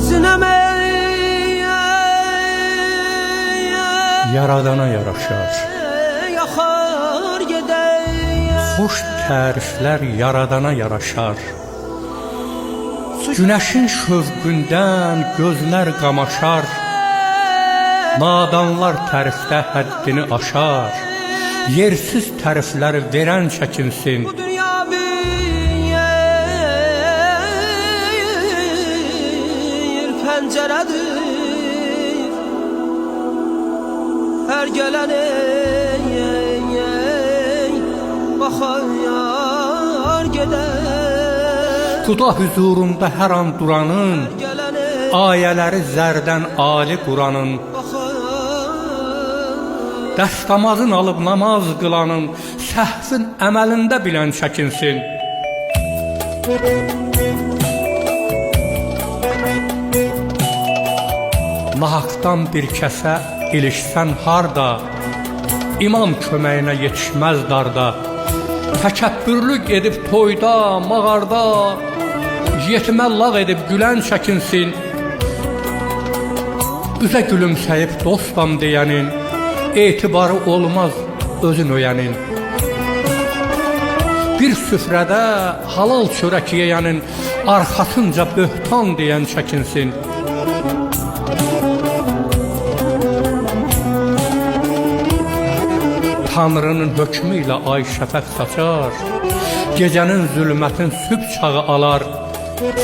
Sineme Yaradana yaraşar. Yakar gider. Xoş təriflər yaradana yaraşar. Günəşin şövqündən gözlər qamaşar. Nadanlar tərifdə həddini aşar. Yersiz təriflər verən çəkinsin. Bu dünya bir pəncərədir. Hər gələnə baxar gedər. Xuda huzurunda hər an duranın, ayələri zərdən ali Quranın, dəstəmazın alıb namaz qılanın, səhvin əməlində bilən çəkinsin. Nahaqdan bir kəsə ilişsən harda, İmam köməyinə yetişməz darda. Təkəbbürlük edib toyda, mağarda, yetimə lağ edib gülən çəkinsin. Üzə gülümsəyib dostam deyənin, etibarı olmaz özün öyənin. Bir süfrədə halal çörək yeyənin, arxasınca böhtan deyən çəkinsin. Tanrının hökmü ilə ay şəfəq saçar, gecənin zülmətin sübh çağı alar,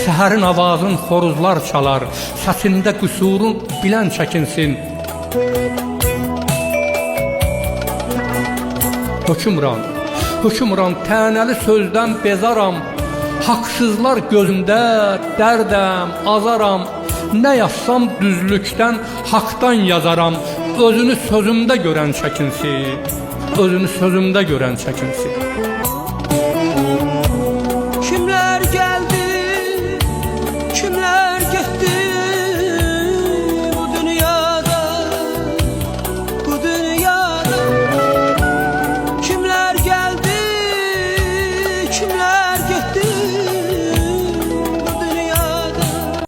səhərin avazın xoruzlar çalar, səsində qüsurun bilən çəkinsin. Hökümran, tənəli sözdən bezaram, haqsızlar gözündə dərdəm, azaram, nə yazsam düzlükdən, haqdan yazaram, özünü sözümdə görən çəkinsin.